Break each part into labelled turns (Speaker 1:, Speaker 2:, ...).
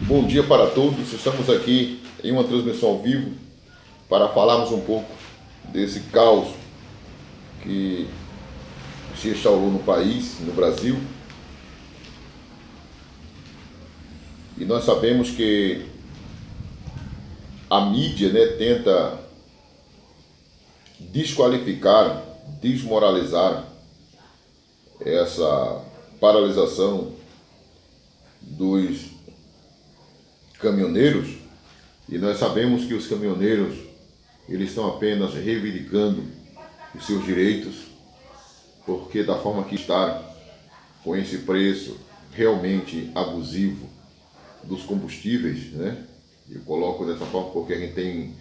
Speaker 1: Bom dia para todos, estamos aqui em uma transmissão ao vivo para falarmos um pouco desse caos que se instaurou no país, no Brasil. E nós sabemos que a mídia, tenta desqualificar, desmoralizar essa paralisação dos caminhoneiros, e nós sabemos que os caminhoneiros eles estão apenas reivindicando os seus direitos, porque da forma que está, com esse preço realmente abusivo dos combustíveis, eu coloco dessa forma porque a gente tem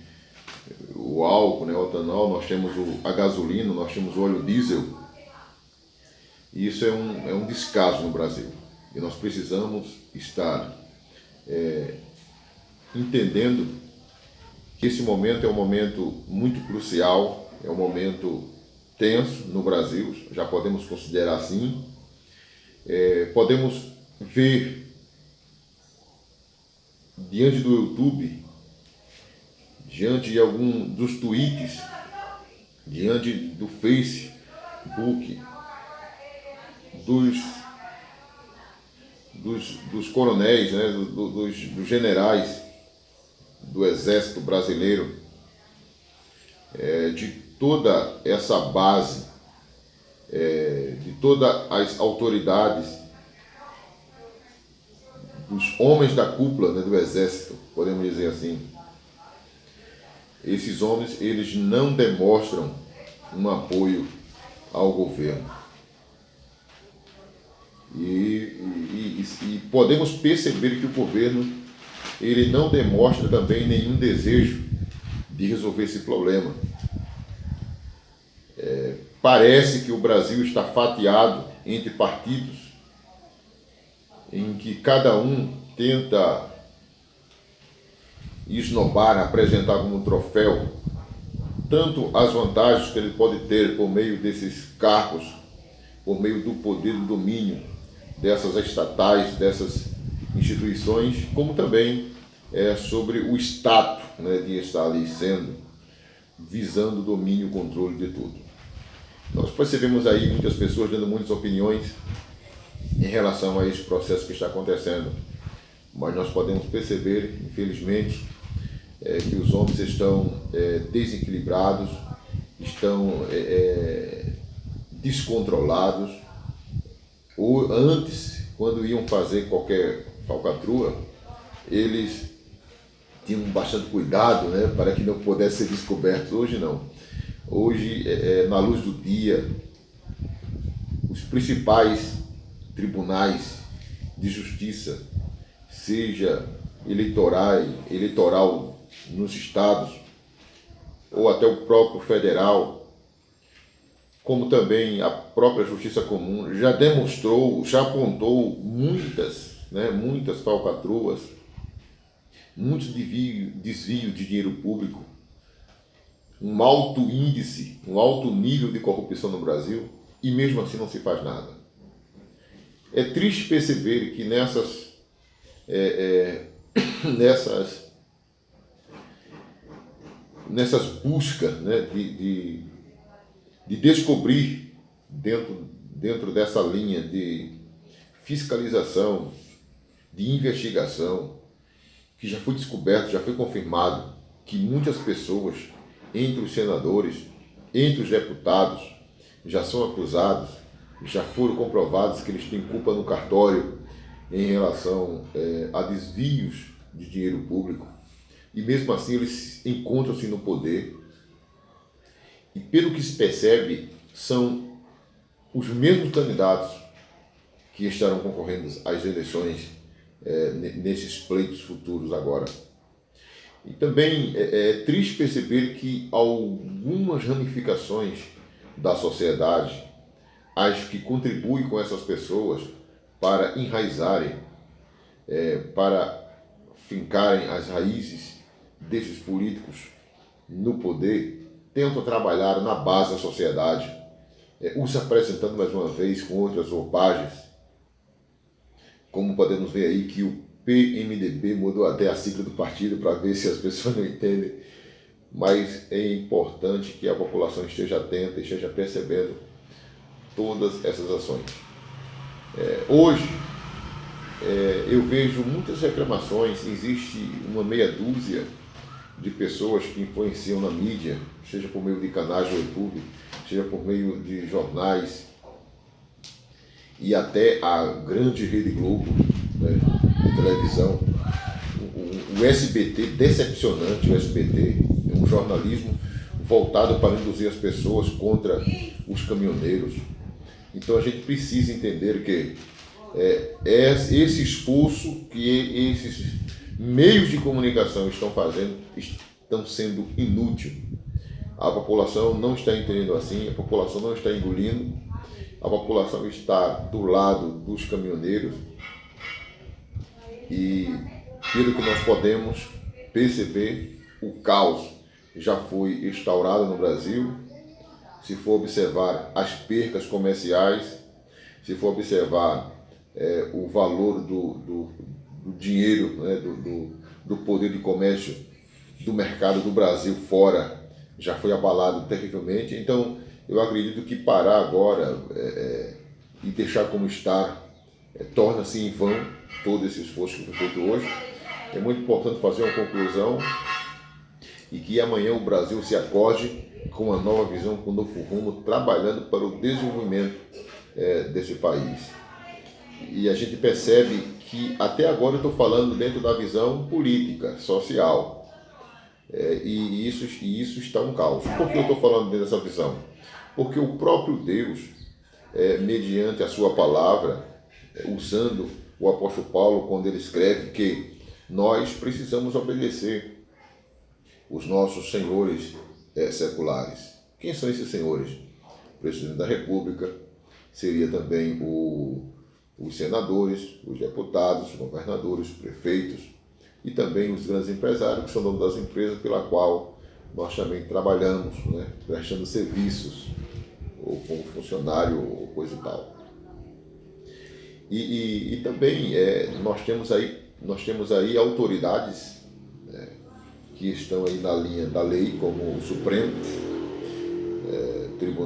Speaker 1: o álcool, o etanol, nós temos a gasolina, nós temos o óleo diesel, e isso é um descaso no Brasil, e nós precisamos estar entendendo que esse momento é um momento muito crucial, é um momento tenso no Brasil, já podemos considerar assim. Podemos ver diante do YouTube, diante de algum dos tweets, diante do Facebook, dos coronéis, dos generais do Exército Brasileiro, de toda essa base, de todas as autoridades, dos homens da cúpula, do Exército, podemos dizer assim. Esses homens, eles não demonstram um apoio ao governo. E podemos perceber que o governo ele não demonstra também nenhum desejo de resolver esse problema. Parece que o Brasil está fatiado entre partidos em que cada um tenta esnobar, apresentar como um troféu tanto as vantagens que ele pode ter por meio desses cargos, por meio do poder do domínio dessas estatais, dessas instituições, como também sobre o status de estar ali visando o domínio e o controle de tudo. Nós percebemos aí muitas pessoas dando muitas opiniões em relação a esse processo que está acontecendo, mas nós podemos perceber, infelizmente, que os homens estão desequilibrados, estão descontrolados. Ou antes, quando iam fazer qualquer falcatrua, eles tinham bastante cuidado, para que não pudesse ser descobertos. Hoje não. Hoje, na luz do dia, os principais tribunais de justiça, seja eleitoral nos estados, ou até o próprio federal, como também a própria Justiça Comum, já demonstrou, já apontou muitas falcatruas, muitos desvios de dinheiro público, um alto índice, um alto nível de corrupção no Brasil, e mesmo assim não se faz nada. É triste perceber que nessas buscas de descobrir dentro dessa linha de fiscalização, de investigação, que já foi descoberto, já foi confirmado que muitas pessoas, entre os senadores, entre os deputados, já são acusados, já foram comprovados que eles têm culpa no cartório em relação a desvios de dinheiro público, e mesmo assim eles encontram-se no poder. E pelo que se percebe, são os mesmos candidatos que estarão concorrendo às eleições nesses pleitos futuros agora. E também é triste perceber que algumas ramificações da sociedade, as que contribuem com essas pessoas para enraizarem, para fincarem as raízes desses políticos no poder, tentam trabalhar na base da sociedade, uns se apresentando mais uma vez com outras roupagens, como podemos ver aí que PMDB, mudou até a sigla do partido para ver se as pessoas não entendem, mas é importante que a população esteja atenta, esteja percebendo todas essas ações. Hoje, eu vejo muitas reclamações, existe uma meia dúzia de pessoas que influenciam na mídia, seja por meio de canais do YouTube, seja por meio de jornais e até a grande Rede Globo, né, de televisão. O SBT, decepcionante o SBT, é um jornalismo voltado para induzir as pessoas contra os caminhoneiros. Então a gente precisa entender que esse esforço que esses meios de comunicação estão fazendo estão sendo inútil. A população não está entendendo assim, a população não está engolindo, a população está do lado dos caminhoneiros e, pelo que nós podemos perceber, o caos já foi instaurado no Brasil. Se for observar as percas comerciais, se for observar o valor do dinheiro, né, do poder de comércio do mercado do Brasil fora, já foi abalado terrivelmente. Então, eu acredito que parar agora e deixar como está torna-se em vão todo esse esforço que foi feito hoje. É muito importante fazer uma conclusão e que amanhã o Brasil se acorde com uma nova visão, com um novo rumo, trabalhando para o desenvolvimento desse país. E a gente percebe que até agora eu estou falando dentro da visão política, social, e isso está um caos. Por que eu estou falando dentro dessa visão? Porque o próprio Deus, mediante a sua palavra, usando o apóstolo Paulo, quando ele escreve que nós precisamos obedecer os nossos senhores seculares. Quem são esses senhores? O presidente da República, seria também os senadores, os deputados, os governadores, os prefeitos e também os grandes empresários, que são donos das empresas pela qual nós também trabalhamos, né, prestando serviços, ou como funcionário, ou coisa e tal. E também nós temos aí autoridades que estão aí na linha da lei, como o Supremo,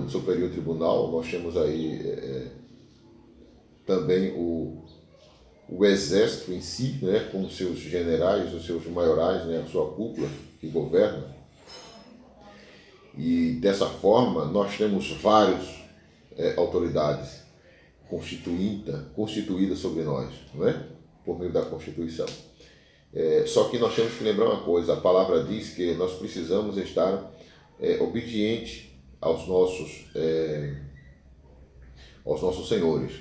Speaker 1: Superior Tribunal. Nós temos aí também o Exército em si, né, com os seus generais, os seus maiorais, né, a sua cúpula que governa. E dessa forma nós temos várias autoridades constituídas sobre nós, não é? Por meio da Constituição. Só que nós temos que lembrar uma coisa: a palavra diz que nós precisamos estar obedientes aos nossos senhores,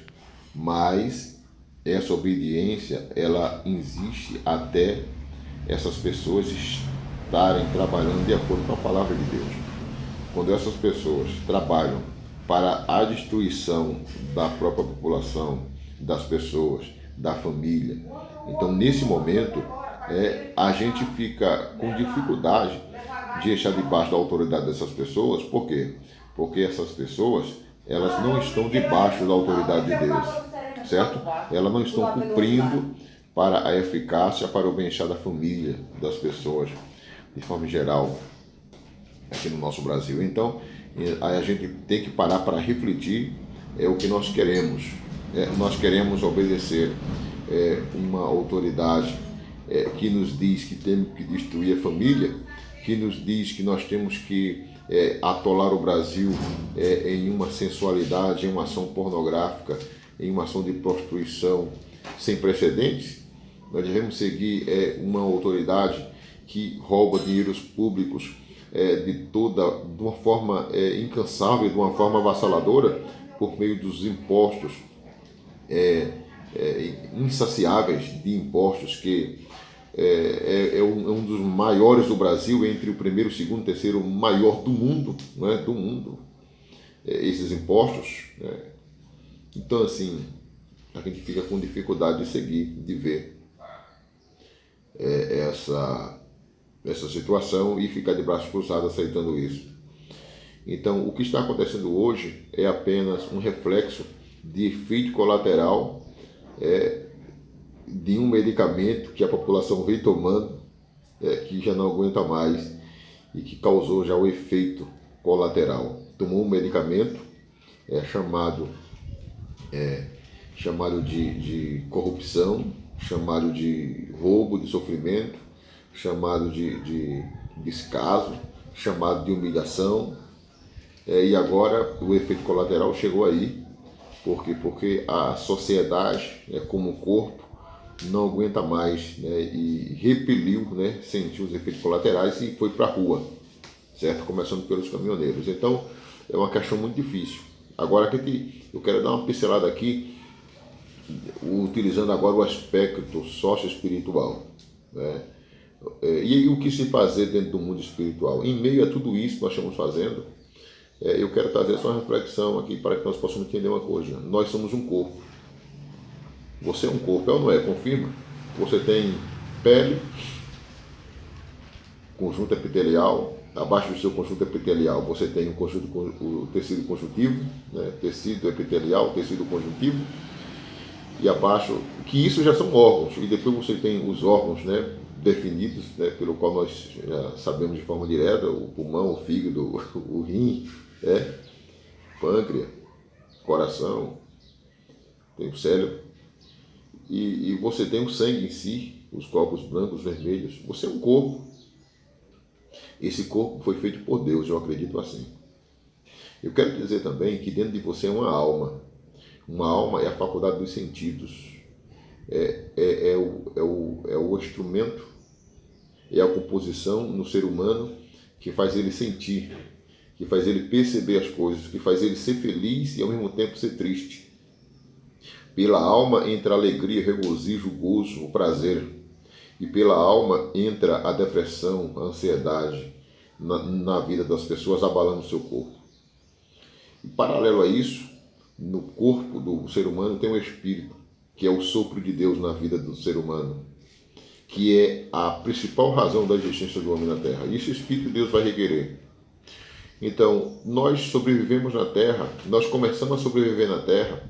Speaker 1: mas essa obediência ela existe até essas pessoas estarem trabalhando de acordo com a palavra de Deus. Quando essas pessoas trabalham para a destruição da própria população, das pessoas, da família, então nesse momento a gente fica com dificuldade de estar debaixo da autoridade dessas pessoas. Por quê? Porque essas pessoas, elas não estão debaixo da autoridade de Deus, certo? Elas não estão cumprindo para a eficácia, para o bem-estar da família, das pessoas, de forma geral, aqui no nosso Brasil. Então, a gente tem que parar para refletir o que nós queremos. Nós queremos obedecer uma autoridade que nos diz que temos que destruir a família, que nos diz que nós temos que atolar o Brasil em uma sensualidade, em uma ação pornográfica, em uma ação de prostituição sem precedentes. Nós devemos seguir uma autoridade que rouba dinheiros públicos de uma forma incansável, de uma forma avassaladora, por meio dos impostos insaciáveis de impostos, que é um dos maiores do Brasil, entre o primeiro, segundo, terceiro maior do mundo, né, do mundo, esses impostos. Então, assim, a gente fica com dificuldade de seguir, de ver essa situação e ficar de braços cruzados aceitando isso. Então, o que está acontecendo hoje é apenas um reflexo de efeito colateral de um medicamento que a população vem tomando, que já não aguenta mais e que causou já o efeito colateral. Tomou um medicamento chamado de corrupção, chamado de roubo, de sofrimento, chamado de descaso, chamado de humilhação, e agora o efeito colateral chegou aí. Por quê? Porque a sociedade, como o corpo, não aguenta mais, né, e repeliu, né, sentiu os efeitos colaterais e foi para a rua, certo? Começando pelos caminhoneiros. Então, é uma questão muito difícil. Agora, eu quero dar uma pincelada aqui, utilizando agora o aspecto socioespiritual, né? E o que se fazer dentro do mundo espiritual? Em meio a tudo isso que nós estamos fazendo, eu quero trazer só uma reflexão aqui para que nós possamos entender uma coisa. Nós somos um corpo. Você é um corpo, é ou não é? Confirma. Você tem pele, conjunto epitelial. Abaixo do seu conjunto epitelial você tem o tecido conjuntivo, né? Tecido epitelial, tecido conjuntivo. E abaixo, que isso já são órgãos. E depois você tem os órgãos, né, definidos, né, pelo qual nós já sabemos de forma direta: o pulmão, o fígado, o rim, pâncreas, coração, tem o cérebro. E você tem o sangue em si, os corpos brancos, vermelhos. Você é um corpo. Esse corpo foi feito por Deus, eu acredito assim. Eu quero dizer também que dentro de você é uma alma. Uma alma é a faculdade dos sentidos. É o instrumento, é a composição no ser humano que faz ele sentir, que faz ele perceber as coisas, que faz ele ser feliz e ao mesmo tempo ser triste. Pela alma entra a alegria, o regozijo, o gozo, o prazer. E pela alma entra a depressão, a ansiedade na vida das pessoas, abalando o seu corpo. E paralelo a isso, no corpo do ser humano tem um espírito, que é o sopro de Deus na vida do ser humano, que é a principal razão da existência do homem na Terra. E esse espírito Deus vai requerer. Então, nós sobrevivemos na Terra, nós começamos a sobreviver na Terra.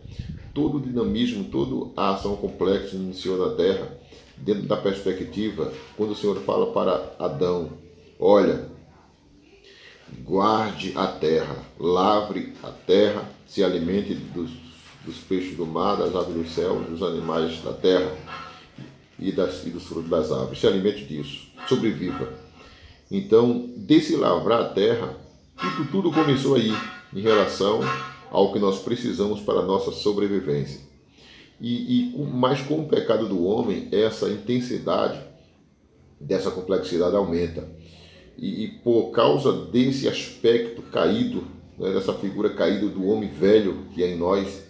Speaker 1: Todo o dinamismo, toda a ação complexa iniciou na Terra, dentro da perspectiva, quando o Senhor fala para Adão: olha, guarde a terra, lavre a terra, se alimente dos peixes do mar, das aves dos céus, dos animais da terra e dos frutos das árvores. Se alimente disso, sobreviva. Então, desse lavrar a terra, tudo começou aí, em relação ao que nós precisamos para a nossa sobrevivência. Mas com o pecado do homem, essa intensidade dessa complexidade aumenta. E por causa desse aspecto caído, né, dessa figura caída do homem velho que é em nós,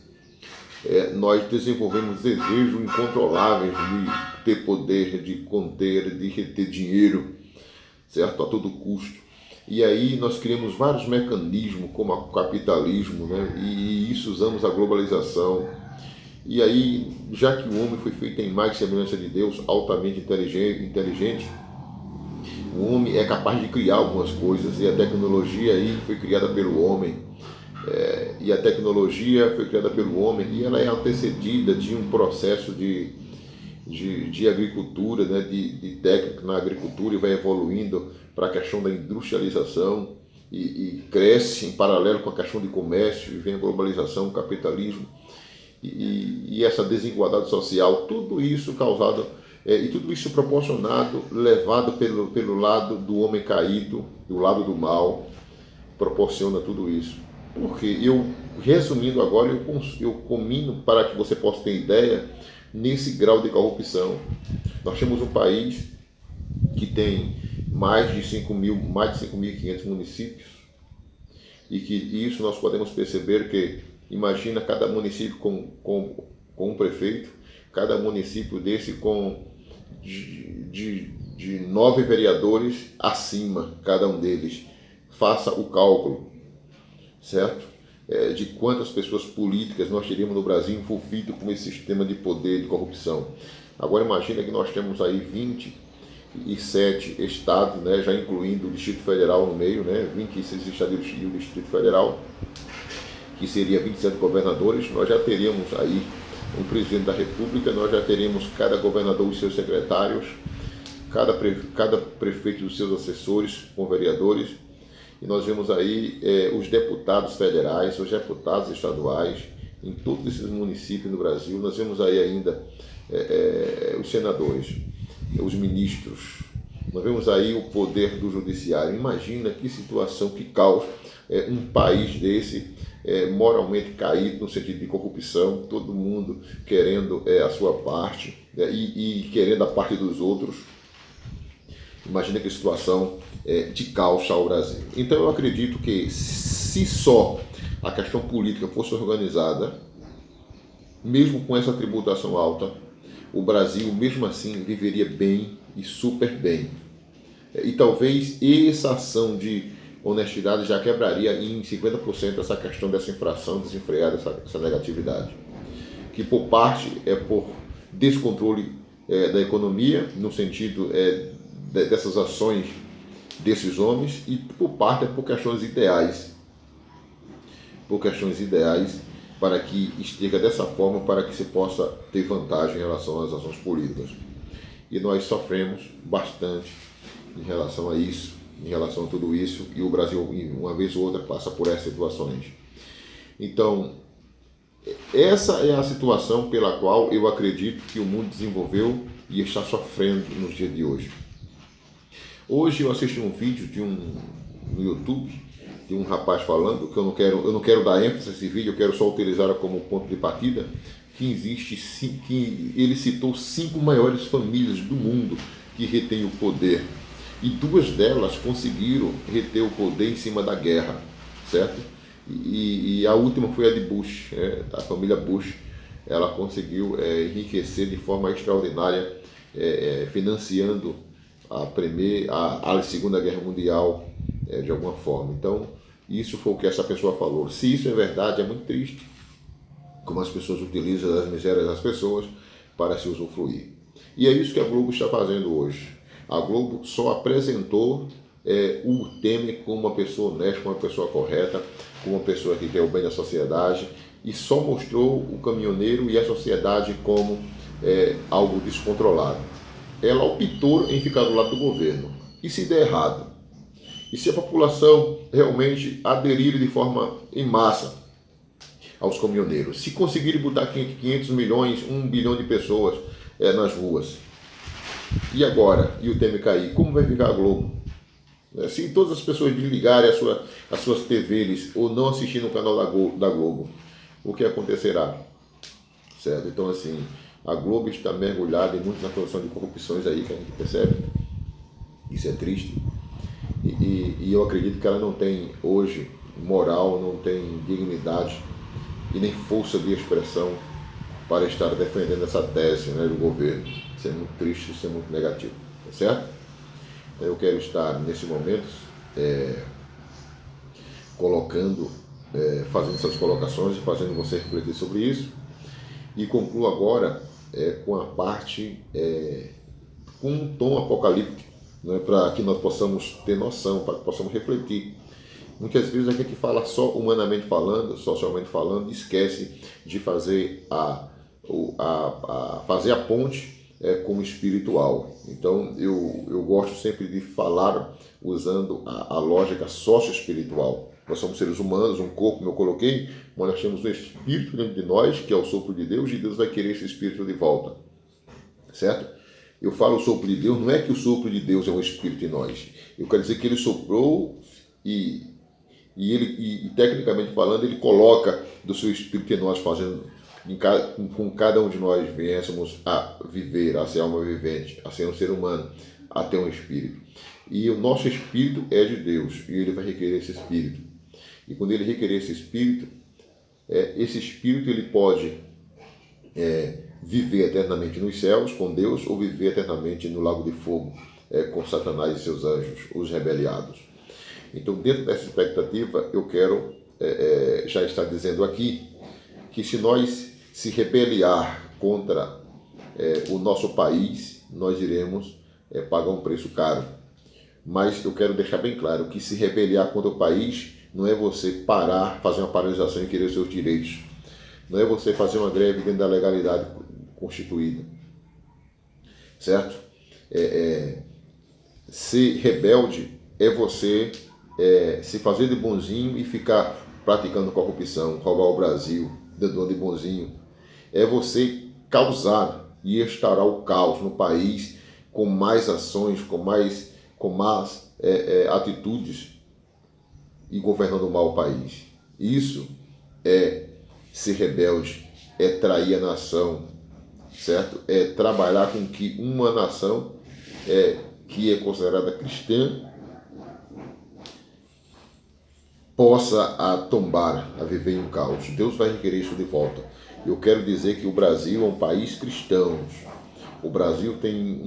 Speaker 1: nós desenvolvemos desejos incontroláveis de ter poder, de conter, de reter dinheiro, certo? A todo custo. E aí nós criamos vários mecanismos, como o capitalismo, né? E isso usamos a globalização. E aí, já que o homem foi feito em imagem e semelhança de Deus, altamente inteligente, o homem é capaz de criar algumas coisas, e a tecnologia aí foi criada pelo homem, e a tecnologia foi criada pelo homem, e ela é antecedida de um processo de agricultura, né, de técnica na agricultura, e vai evoluindo para a questão da industrialização, e cresce em paralelo com a questão de comércio, e vem a globalização, o capitalismo, e essa desigualdade social, tudo isso causado, e tudo isso proporcionado, levado pelo lado do homem caído, do lado do mal, proporciona tudo isso. Porque resumindo agora, eu comino para que você possa ter ideia, nesse grau de corrupção. Nós temos um país que tem mais de 5.500 municípios, e que isso nós podemos perceber que, imagina cada município com um prefeito, cada município desse com de 9 vereadores acima, cada um deles. Faça o cálculo, certo? De quantas pessoas políticas nós teríamos no Brasil envolvido com esse sistema de poder, de corrupção. Agora imagina que nós temos aí 27 estados, né, já incluindo o Distrito Federal no meio, né, 26 estados e o Distrito Federal, que seria 27 governadores. Nós já teríamos aí um presidente da República, nós já teremos cada governador os seus secretários, cada prefeito dos seus assessores com vereadores, e nós vemos aí os deputados federais, os deputados estaduais, em todos esses municípios no Brasil. Nós vemos aí ainda os senadores, os ministros, nós vemos aí o poder do judiciário. Imagina que situação, que caos, um país desse moralmente caído no sentido de corrupção, todo mundo querendo a sua parte e querendo a parte dos outros. Imagina que situação de caos está o Brasil. Então eu acredito que se só a questão política fosse organizada, mesmo com essa tributação alta, o Brasil mesmo assim viveria bem e super bem. E talvez essa ação de honestidade já quebraria em 50% essa questão dessa infração desenfreada, essa negatividade. Que por parte é por descontrole da economia, no sentido dessas ações desses homens, e por parte é por questões ideais. Por questões ideais, para que esteja dessa forma, para que se possa ter vantagem em relação às ações políticas. E nós sofremos bastante em relação a isso, em relação a tudo isso, e o Brasil, uma vez ou outra, passa por essas situações. Então, essa é a situação pela qual eu acredito que o mundo desenvolveu e está sofrendo nos dias de hoje. Hoje eu assisti um vídeo no YouTube de um rapaz falando, que eu não quero dar ênfase a esse vídeo, eu quero só utilizar como ponto de partida, que ele citou 5 maiores famílias do mundo que retêm o poder, e 2 delas conseguiram reter o poder em cima da guerra, certo? E a última foi a de Bush, a família Bush. Ela conseguiu enriquecer de forma extraordinária, financiando a Segunda Guerra Mundial de alguma forma. Então, isso foi o que essa pessoa falou. Se isso é verdade, é muito triste como as pessoas utilizam as misérias das pessoas para se usufruir. E é isso que a Globo está fazendo hoje. A Globo só apresentou o Temer como uma pessoa honesta, como uma pessoa correta, como uma pessoa que quer o bem da sociedade, e só mostrou o caminhoneiro e a sociedade como algo descontrolado. Ela optou em ficar do lado do governo. E se der errado? E se a população realmente aderir de forma em massa aos caminhoneiros? Se conseguirem botar 500 milhões, 1 bilhão de pessoas nas ruas? E agora? E o Temer cair? Como vai ficar a Globo? Se todas as pessoas desligarem as suas TVs ou não assistir no canal da Globo, o que acontecerá? Certo? Então, assim, a Globo está mergulhada em muitas situações de corrupções aí que a gente percebe. Isso é triste. E eu acredito que ela não tem hoje moral, não tem dignidade e nem força de expressão para estar defendendo essa tese do governo. Isso é muito triste, isso é muito negativo, tá certo? Eu quero estar nesse momento fazendo essas colocações e fazendo você refletir sobre isso, e concluo agora com a parte com um tom apocalíptico, para que nós possamos ter noção, para que possamos refletir. Muitas vezes a gente fala só humanamente falando, socialmente falando, e esquece de fazer fazer a ponte com o espiritual. Então eu gosto sempre de falar usando a lógica socioespiritual. Nós somos seres humanos, um corpo, como eu coloquei, mas nós temos um espírito dentro de nós, que é o sopro de Deus, e Deus vai querer esse espírito de volta, certo? Eu falo o sopro de Deus, não é que o sopro de Deus é um espírito em nós. Eu quero dizer que ele soprou e tecnicamente falando, ele coloca do seu espírito em nós, fazendo com cada um de nós viéssemos a viver, a ser alma vivente, a ser um ser humano, a ter um espírito. E o nosso espírito é de Deus, e ele vai requerer esse espírito. E quando ele requerer esse espírito ele pode viver eternamente nos céus com Deus, ou viver eternamente no lago de fogo com Satanás e seus anjos, os rebeliados. Então, dentro dessa expectativa, eu quero já estar dizendo aqui que se nós se rebeliar contra o nosso país, nós iremos pagar um preço caro. Mas eu quero deixar bem claro que se rebeliar contra o país não é você parar, fazer uma paralisação e querer os seus direitos. não é você fazer uma greve dentro da legalidade constituída, certo? Ser rebelde é você se fazer de bonzinho e ficar praticando corrupção, roubar o Brasil, dando de bonzinho. É você causar e instaurar o caos no país com mais ações, com mais atitudes e governando mal o país. Isso é ser rebelde, é trair a nação, certo? É trabalhar com que uma nação que é considerada cristã possa tombar, a viver em um caos. Deus vai requerer isso de volta. Eu quero dizer que o Brasil é um país cristão. O Brasil tem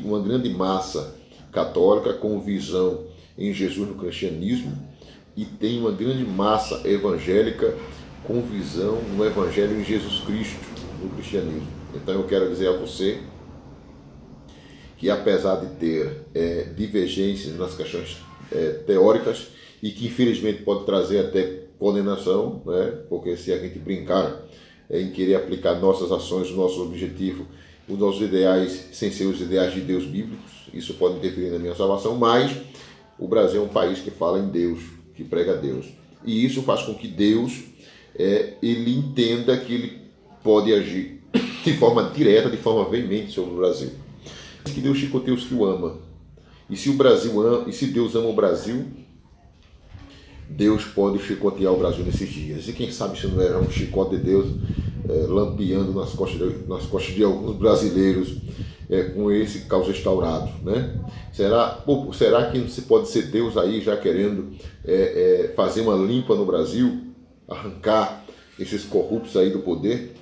Speaker 1: uma grande massa católica com visão em Jesus no cristianismo e tem uma grande massa evangélica com visão no evangelho em Jesus Cristo no cristianismo. Então eu quero dizer a você que apesar de ter divergências nas questões teóricas e que infelizmente pode trazer até condenação, né? Porque se a gente brincar em querer aplicar nossas ações, o nosso objetivo, os nossos ideais sem ser os ideais de Deus bíblicos, isso pode interferir na minha salvação, mas o Brasil é um país que fala em Deus, que prega a Deus. E isso faz com que Deus ele entenda que ele pode agir de forma direta, de forma veemente sobre o Brasil. Que Deus chicoteia os que o amam. E se o Brasil ama, e se Deus ama o Brasil, Deus pode chicotear o Brasil nesses dias. E quem sabe se não era um chicote de Deus lampeando nas costas de alguns brasileiros com esse caos instaurado, né? Será que não se pode ser Deus aí já querendo fazer uma limpa no Brasil, arrancar esses corruptos aí do poder?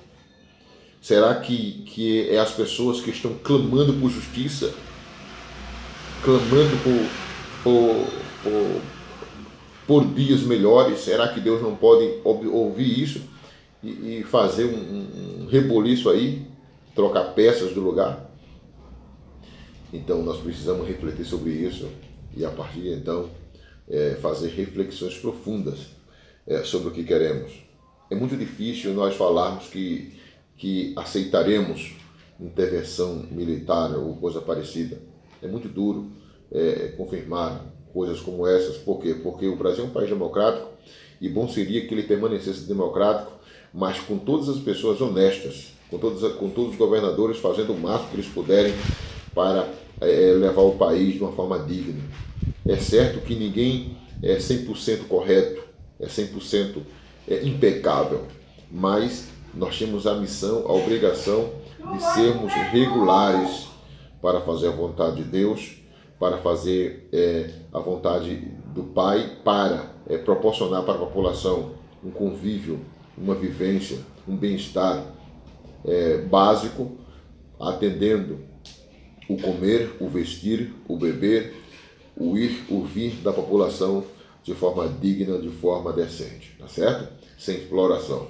Speaker 1: Será que é as pessoas que estão clamando por justiça, clamando por dias melhores? Será que Deus não pode ouvir isso e fazer um reboliço aí, trocar peças do lugar? Então nós precisamos refletir sobre isso e a partir de então fazer reflexões profundas sobre o que queremos. É muito difícil nós falarmos que aceitaremos intervenção militar ou coisa parecida. É muito duro confirmar coisas como essas. Por quê? Porque o Brasil é um país democrático e bom seria que ele permanecesse democrático, mas com todas as pessoas honestas, com todos os governadores fazendo o máximo que eles puderem para levar o país de uma forma digna. É certo que ninguém é 100% correto, é 100% impecável, mas nós temos a missão, a obrigação de sermos regulares para fazer a vontade de Deus, para fazer a vontade do Pai, para proporcionar para a população um convívio, uma vivência, um bem-estar básico, atendendo o comer, o vestir, o beber, o ir, o vir da população de forma digna, de forma decente, tá certo? Sem exploração.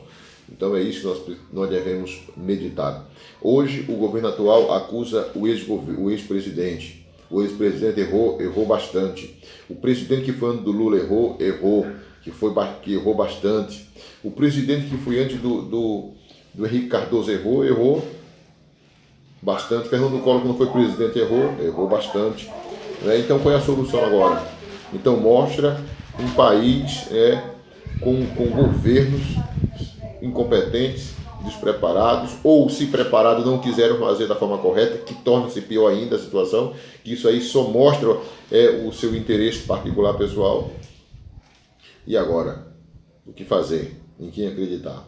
Speaker 1: Então é isso que nós devemos meditar. Hoje o governo atual acusa o ex-presidente. O ex-presidente errou bastante. O presidente que foi antes do Lula errou, que errou bastante. O presidente que foi antes do Henrique Cardoso errou bastante. Fernando Collor, quando foi presidente, errou bastante. Então qual é a solução agora? Então mostra um país com governos incompetentes, despreparados, ou se preparados não quiseram fazer da forma correta, que torna-se pior ainda a situação, que isso aí só mostra o seu interesse particular pessoal. E agora? O que fazer? Em quem acreditar?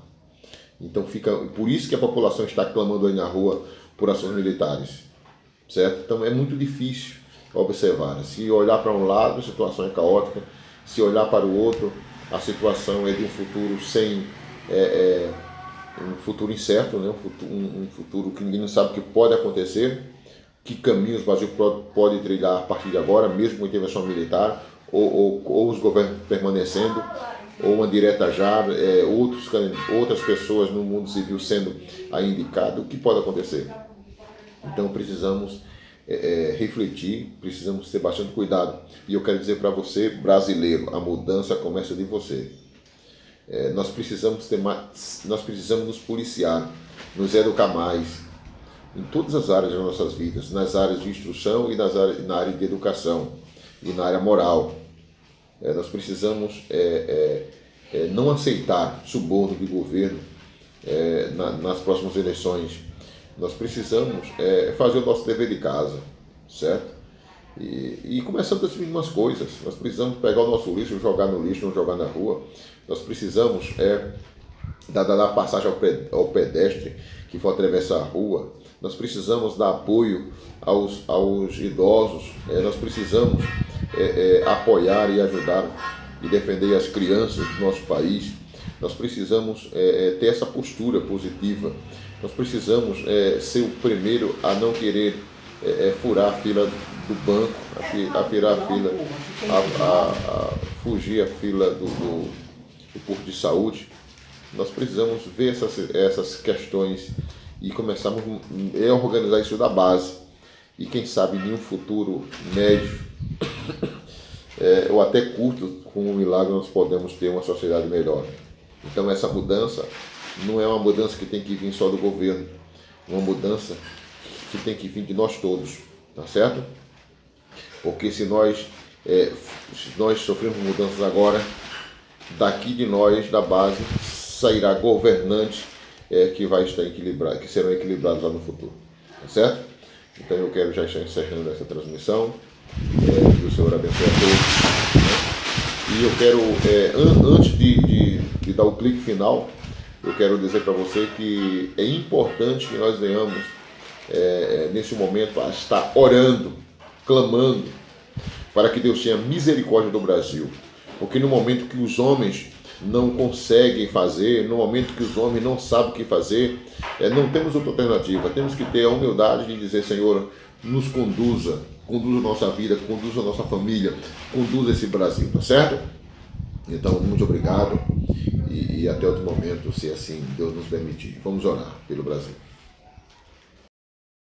Speaker 1: Então por isso que a população está clamando aí na rua por ações militares, certo? Então é muito difícil observar. Se olhar para um lado, a situação é caótica. Se olhar para o outro, a situação é de um futuro sem um futuro incerto, né? Um futuro que ninguém sabe o que pode acontecer, que caminhos o Brasil pode trilhar a partir de agora, mesmo com intervenção militar, ou os governos permanecendo, ou uma direta já, outras pessoas no mundo civil sendo aí indicadas, o que pode acontecer? Então precisamos refletir, precisamos ter bastante cuidado. E eu quero dizer para você, brasileiro, a mudança começa de você. Nós precisamos nos policiar, nos educar mais em todas as áreas das nossas vidas, nas áreas de instrução e na área de educação e na área moral. Nós precisamos não aceitar suborno de governo nas próximas eleições. Nós precisamos fazer o nosso dever de casa, certo? E começando das mínimas coisas. Nós precisamos pegar o nosso lixo, jogar no lixo, não jogar na rua. Nós precisamos dar passagem ao pedestre que for atravessar a rua. Nós precisamos dar apoio aos idosos. Nós precisamos apoiar e ajudar e defender as crianças do nosso país. Nós precisamos ter essa postura positiva. Nós precisamos ser o primeiro a não querer furar a fila do banco, fugir a fila do posto de saúde. Nós precisamos ver essas questões e começarmos a organizar isso da base. E quem sabe em um futuro médio ou até curto, com um milagre, nós podemos ter uma sociedade melhor. Então essa mudança não é uma mudança que tem que vir só do governo, é uma mudança que tem que vir de nós todos, tá certo? Porque se nós sofremos mudanças agora, daqui de nós, da base, sairá governantes que vai estar equilibrado, que serão equilibrados lá no futuro, tá certo? Então eu quero já estar encerrando essa transmissão, que o Senhor abençoe a todos, né? E eu quero, antes de dar o clique final, eu quero dizer para você que é importante que nós venhamos, nesse momento, a estar orando, clamando, para que Deus tenha misericórdia do Brasil. Porque no momento que os homens não conseguem fazer, no momento que os homens não sabem o que fazer, não temos outra alternativa. Temos que ter a humildade de dizer: Senhor, nos conduza a nossa vida, conduza a nossa família, conduza esse Brasil, tá certo? Então, muito obrigado e até outro momento, se assim Deus nos permitir. Vamos orar pelo Brasil.